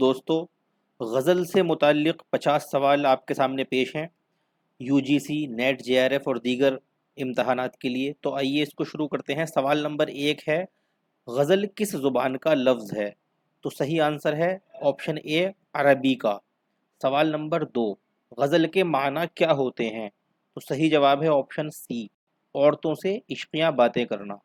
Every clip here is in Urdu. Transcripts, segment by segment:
دوستو، غزل سے متعلق 50 سوال آپ کے سامنے پیش ہیں UGC نیٹ JRF اور دیگر امتحانات کے لیے۔ تو آئیے اس کو شروع کرتے ہیں۔ سوال نمبر 1 ہے، غزل کس زبان کا لفظ ہے؟ تو صحیح آنسر ہے آپشن اے، عربی کا۔ سوال نمبر 2، غزل کے معنی کیا ہوتے ہیں؟ تو صحیح جواب ہے آپشن سی، عورتوں سے عشقیاں باتیں کرنا۔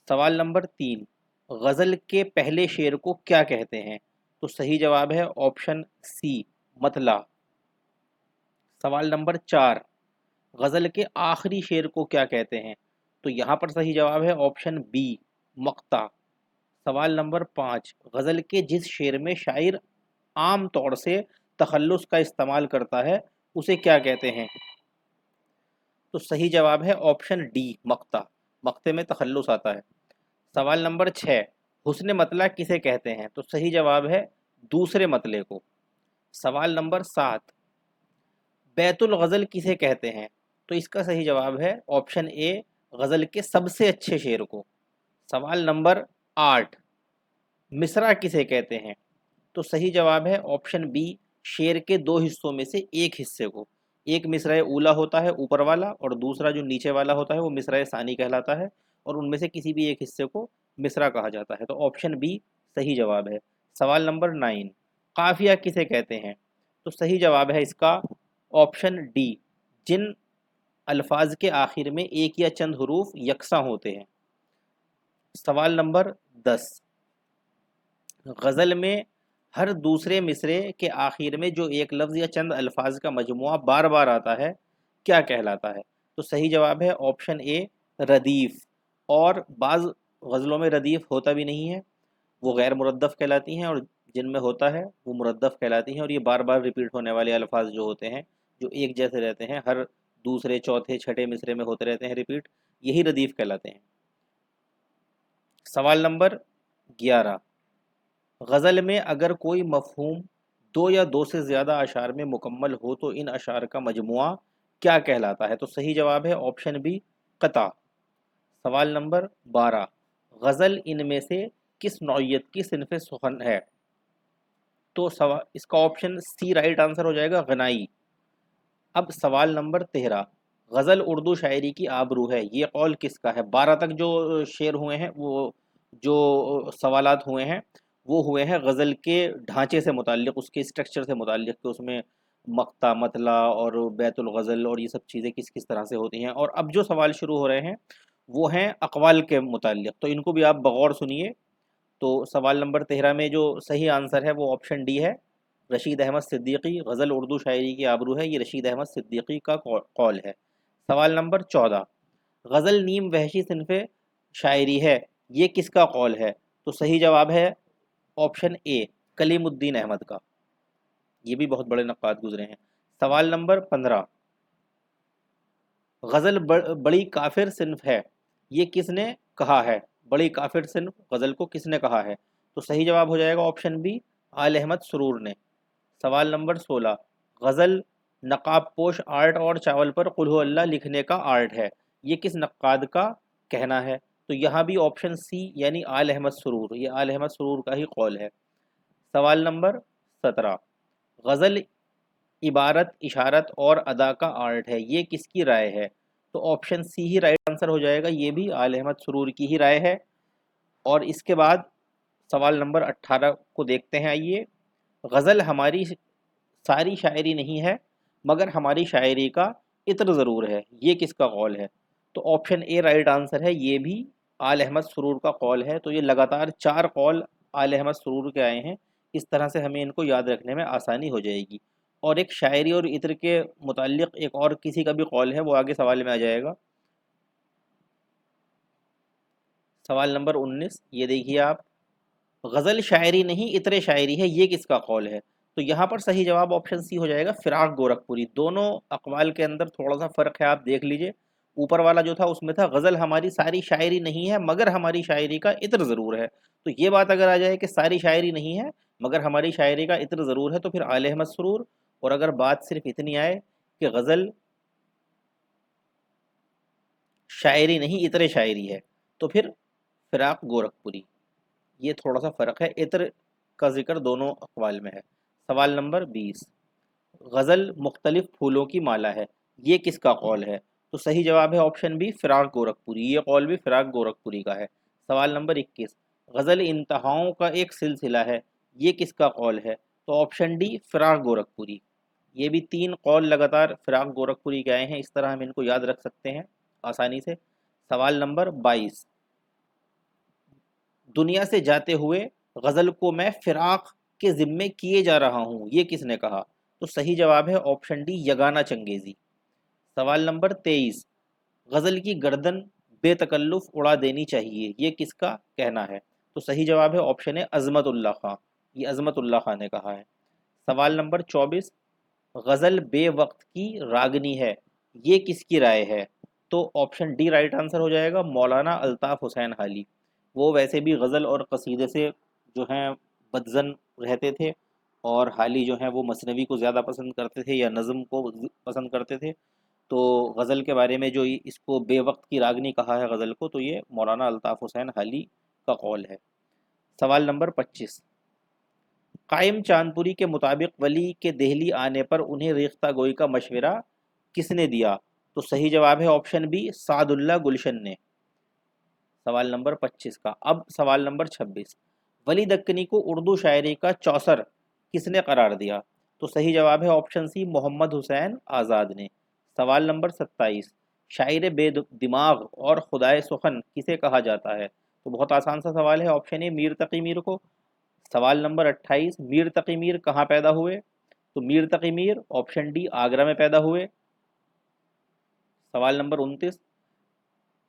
سوال نمبر 3، غزل کے پہلے شعر کو کیا کہتے ہیں؟ تو صحیح جواب ہے آپشن سی، مطلع۔ سوال نمبر 4، غزل کے آخری شعر کو کیا کہتے ہیں؟ تو یہاں پر صحیح جواب ہے آپشن بی، مقطع۔ سوال نمبر 5، غزل کے جس شعر میں شاعر عام طور سے تخلص کا استعمال کرتا ہے اسے کیا کہتے ہیں؟ تو صحیح جواب ہے آپشن ڈی، مقطع۔ مقطع میں تخلص آتا ہے۔ سوال نمبر 6، حسن مطلع کسے کہتے ہیں؟ تو صحیح جواب ہے دوسرے مطلع کو۔ سوال نمبر 7، بیت الغزل کسے کہتے ہیں؟ تو اس کا صحیح جواب ہے آپشن اے، غزل کے سب سے اچھے شعر کو۔ سوال نمبر 8، مصرع کسے کہتے ہیں؟ تو صحیح جواب ہے آپشن بی، شعر کے 2 حصوں میں سے ایک حصے کو۔ ایک مصرع اولا ہوتا ہے اوپر والا، اور دوسرا جو نیچے والا ہوتا ہے وہ مصرع ثانی کہلاتا ہے، اور ان میں سے کسی بھی ایک حصے کو مصرع کہا جاتا ہے۔ تو آپشن بی صحیح جواب ہے۔ سوال نمبر 9، قافیہ کسے کہتے ہیں؟ تو صحیح جواب ہے اس کا آپشن ڈی، جن الفاظ کے آخر میں ایک یا چند حروف یکساں ہوتے ہیں۔ سوال نمبر 10، غزل میں ہر دوسرے مصرعے کے آخر میں جو ایک لفظ یا چند الفاظ کا مجموعہ بار بار آتا ہے کیا کہلاتا ہے؟ تو صحیح جواب ہے آپشن اے، ردیف۔ اور بعض غزلوں میں ردیف ہوتا بھی نہیں ہے، وہ غیر مردف کہلاتی ہیں، اور جن میں ہوتا ہے وہ مردف کہلاتی ہیں۔ اور یہ بار بار ریپیٹ ہونے والے الفاظ جو ہوتے ہیں، جو ایک جیسے رہتے ہیں، ہر دوسرے چوتھے چھٹے مصرعے میں ہوتے رہتے ہیں ریپیٹ، یہی ردیف کہلاتے ہیں۔ سوال نمبر 11، غزل میں اگر کوئی مفہوم 2 یا 2 سے زیادہ اشعار میں مکمل ہو تو ان اشعار کا مجموعہ کیا کہلاتا ہے؟ تو صحیح جواب ہے آپشن بی، قطع۔ سوال نمبر 12، غزل ان میں سے کس نوعیت کی صنف سخن ہے؟ تو اس کا آپشن سی رائٹ آنسر ہو جائے گا، غنائی۔ اب سوال نمبر 13، غزل اردو شاعری کی آبرو ہے، یہ قول کس کا ہے؟ 12 تک جو شعر ہوئے ہیں، وہ جو سوالات ہوئے ہیں وہ ہوئے ہیں غزل کے ڈھانچے سے متعلق، اس کے اسٹرکچر سے متعلق، کہ اس میں مقطع، مطلع اور بیت الغزل اور یہ سب چیزیں کس کس طرح سے ہوتی ہیں۔ اور اب جو سوال شروع ہو رہے ہیں وہ ہیں اقوال کے متعلق، تو ان کو بھی آپ بغور سنیے۔ تو سوال نمبر 13 میں جو صحیح آنسر ہے وہ آپشن ڈی ہے، رشید احمد صدیقی، غزل اردو شاعری کی آبرو ہے، یہ رشید احمد صدیقی کا قول ہے۔ سوال نمبر 14، غزل نیم وحشی صنف شاعری ہے، یہ کس کا قول ہے؟ تو صحیح جواب ہے آپشن اے، کلیم الدین احمد کا، یہ بھی بہت بڑے نقاد گزرے ہیں۔ سوال نمبر 15، غزل بڑی کافر صنف ہے، یہ کس نے کہا ہے؟ بڑی کافر صنف غزل کو کس نے کہا ہے؟ تو صحیح جواب ہو جائے گا آپشن بی، آل احمد سرور نے۔ سوال نمبر 16، غزل نقاب پوش آرٹ اور چاول پر قل ہو اللہ لکھنے کا آرٹ ہے، یہ کس نقاد کا کہنا ہے؟ تو یہاں بھی آپشن سی یعنی آل احمد سرور، یہ آل احمد سرور کا ہی قول ہے۔ سوال نمبر 17، غزل عبارت، اشارت اور ادا کا آرٹ ہے، یہ کس کی رائے ہے؟ تو آپشن سی ہی رائٹ آنسر ہو جائے گا، یہ بھی آل احمد سرور کی ہی رائے ہے۔ اور اس کے بعد سوال نمبر 18 کو دیکھتے ہیں، آئیے۔ غزل ہماری ساری شاعری نہیں ہے مگر ہماری شاعری کا عطر ضرور ہے، یہ کس کا قول ہے؟ تو آپشن اے رائٹ آنسر ہے، یہ بھی آل احمد سرور کا قول ہے۔ تو یہ لگاتار 4 قول آل احمد سرور کے آئے ہیں، اس طرح سے ہمیں ان کو یاد رکھنے میں آسانی ہو جائے گی۔ اور ایک شاعری اور عطر کے متعلق ایک اور کسی کا بھی قول ہے، وہ آگے سوال میں آ جائے گا۔ سوال نمبر 19، یہ دیکھیے آپ، غزل شاعری نہیں عطر شاعری ہے، یہ کس کا قول ہے؟ تو یہاں پر صحیح جواب آپشن سی ہو جائے گا، فراق گورکھپوری۔ دونوں اقوال کے اندر تھوڑا سا فرق ہے، آپ دیکھ لیجئے۔ اوپر والا جو تھا اس میں تھا غزل ہماری ساری شاعری نہیں ہے مگر ہماری شاعری کا عطر ضرور ہے، تو یہ بات اگر آ جائے کہ ساری شاعری نہیں ہے مگر ہماری شاعری کا عطر ضرور ہے تو پھر آل احمد سرور۔ اور اگر بات صرف اتنی آئے کہ غزل شاعری نہیں عطر شاعری ہے تو پھر فراق گورکھپوری۔ یہ تھوڑا سا فرق ہے، عطر کا ذکر دونوں اقوال میں ہے۔ سوال نمبر 20، غزل مختلف پھولوں کی مالا ہے، یہ کس کا قول ہے؟ تو صحیح جواب ہے آپشن بی فراق گورکھپوری، یہ قول بھی فراق گورکھپوری کا ہے۔ سوال نمبر 21، غزل انتہاؤں کا ایک سلسلہ ہے، یہ کس کا قول ہے؟ تو آپشن ڈی فراق گورکھپوری۔ یہ بھی 3 قول لگاتار فراق گورکھپوری کے آئے ہیں، اس طرح ہم ان کو یاد رکھ سکتے ہیں آسانی سے۔ سوال نمبر 22، دنیا سے جاتے ہوئے غزل کو میں فراق کے ذمے کیے جا رہا ہوں، یہ کس نے کہا؟ تو صحیح جواب ہے آپشن ڈی یگانہ چنگیزی۔ سوال نمبر 23، غزل کی گردن بے تکلف اڑا دینی چاہیے، یہ کس کا کہنا ہے؟ تو صحیح جواب ہے آپشن ہے عظمت اللہ خان، یہ عظمت اللہ خان نے کہا ہے۔ سوال نمبر 24، غزل بے وقت کی راگنی ہے، یہ کس کی رائے ہے؟ تو آپشن ڈی رائٹ آنسر ہو جائے گا، مولانا الطاف حسین حالی۔ وہ ویسے بھی غزل اور قصیدے سے جو ہیں بدزن رہتے تھے، اور حالی جو ہیں وہ مثنوی کو زیادہ پسند کرتے تھے یا نظم کو پسند کرتے تھے، تو غزل کے بارے میں جو اس کو بے وقت کی راگنی کہا ہے غزل کو، تو یہ مولانا الطاف حسین حالی کا قول ہے۔ سوال نمبر 25، قائم چاندپوری کے مطابق ولی کے دہلی آنے پر انہیں ریختہ گوئی کا مشورہ کس نے دیا؟ تو صحیح جواب ہے آپشن بی سعد اللہ گلشن نے۔ سوال نمبر 25 کا۔ اب سوال نمبر 26، ولی دکنی کو اردو شاعری کا چوسر کس نے قرار دیا؟ تو صحیح جواب ہے آپشن سی محمد حسین آزاد نے۔ سوال نمبر 27، شاعر بے دماغ اور خدائے سخن کسے کہا جاتا ہے؟ تو بہت آسان سا سوال ہے، آپشن اے میر تقی میر کو۔ سوال نمبر 28، میر تقی میر کہاں پیدا ہوئے؟ تو میر تقی میر آپشن ڈی آگرہ میں پیدا ہوئے۔ سوال نمبر 29،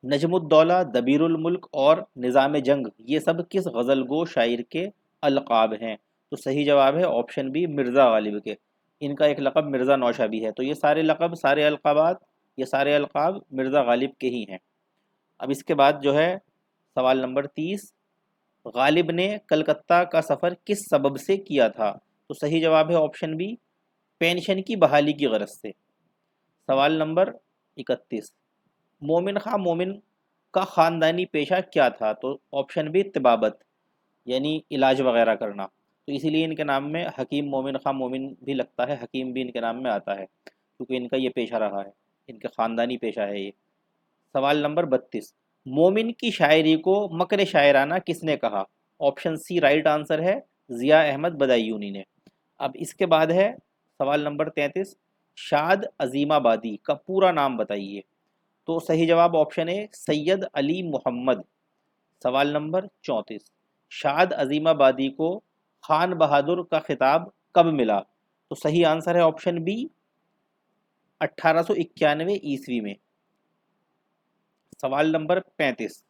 نجم الدولہ، دبیر الملک اور نظام جنگ یہ سب کس غزل گو شاعر کے القاب ہیں؟ تو صحیح جواب ہے آپشن بی مرزا غالب کے، ان کا ایک لقب مرزا نوشہ بھی ہے۔ تو یہ سارے لقب، سارے القابات، یہ سارے القاب مرزا غالب کے ہی ہیں۔ اب اس کے بعد جو ہے سوال نمبر 30، غالب نے کلکتہ کا سفر کس سبب سے کیا تھا؟ تو صحیح جواب ہے آپشن بی پینشن کی بحالی کی غرض سے۔ سوال نمبر 31، مومن خاں مومن کا خاندانی پیشہ کیا تھا؟ تو آپشن بی طبابت، یعنی علاج وغیرہ کرنا، تو اسی لیے ان کے نام میں حکیم مومن خاں مومن بھی لگتا ہے، حکیم بھی ان کے نام میں آتا ہے کیونکہ ان کا یہ پیشہ رہا ہے، ان کے خاندانی پیشہ ہے یہ۔ سوال نمبر 32، مومن کی شاعری کو مکر شاعرانہ کس نے کہا؟ آپشن سی رائٹ آنسر ہے ضیاء احمد بدایونی نے۔ اب اس کے بعد ہے سوال نمبر 33، شاد عظیم آبادی کا پورا نام بتائیے؟ تو صحیح جواب آپشن ہے سید علی محمد۔ سوال نمبر 34، شاد عظیم آبادی کو خان بہادر کا خطاب کب ملا؟ تو صحیح آنسر ہے آپشن بی 1891 عیسوی میں۔ سوال نمبر 35،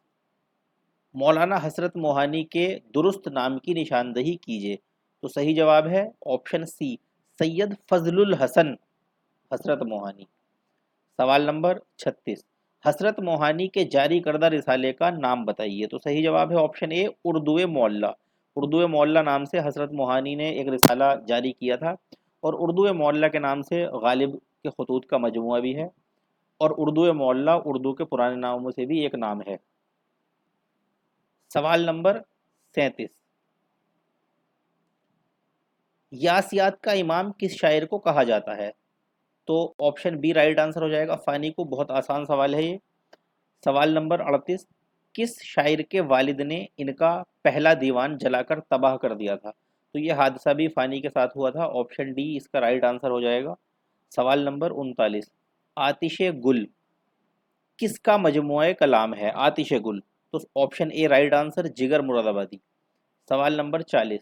مولانا حسرت موہانی کے درست نام کی نشاندہی کیجیے؟ تو صحیح جواب ہے آپشن سی سید فضل الحسن حسرت موہانی۔ سوال نمبر 36، حسرت موہانی کے جاری کردہ رسالے کا نام بتائیے؟ تو صحیح جواب ہے آپشن اے اردو معلیٰ۔ اردو معلیٰ نام سے حسرت موہانی نے ایک رسالہ جاری کیا تھا، اور اردو معلیٰ کے نام سے غالب کے خطوط کا مجموعہ بھی ہے، اور اردو معلیٰ اردو کے پرانے ناموں سے بھی ایک نام ہے۔ سوال نمبر 37، یاسیات کا امام کس شاعر کو کہا جاتا ہے؟ تو آپشن بی رائٹ آنسر ہو جائے گا فانی کو، بہت آسان سوال ہے یہ۔ سوال نمبر 38، کس شاعر کے والد نے ان کا پہلا دیوان جلا کر تباہ کر دیا تھا؟ تو یہ حادثہ بھی فانی کے ساتھ ہوا تھا، آپشن ڈی اس کا رائٹ آنسر ہو جائے گا۔ سوال نمبر 39، آتش گل کس کا مجموعہ کلام ہے؟ آتش گل، تو آپشن اے رائٹ آنسر جگر مراد آبادی۔ سوال نمبر 40،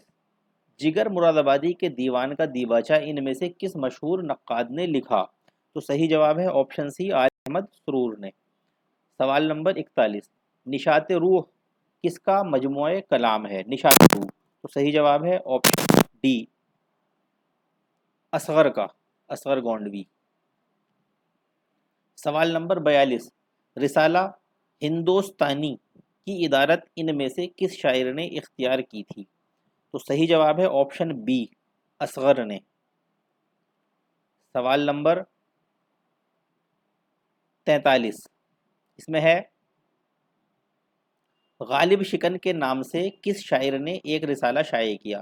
جگر مراد آبادی کے دیوان کا دیباچہ ان میں سے کس مشہور نقاد نے لکھا؟ تو صحیح جواب ہے آپشن سی عالم احمد سرور نے۔ سوال نمبر 41، نشاط روح کس کا مجموعہ کلام ہے؟ نشاط روح، تو صحیح جواب ہے آپشن ڈی اصغر کا، اصغر گونڈوی۔ سوال نمبر 42، رسالہ ہندوستانی کی ادارت ان میں سے کس شاعر نے اختیار کی تھی؟ تو صحیح جواب ہے آپشن بی اصغر نے۔ سوال نمبر 43، اس میں ہے غالب شکن کے نام سے کس شاعر نے ایک رسالہ شائع کیا؟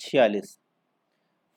46,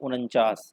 49,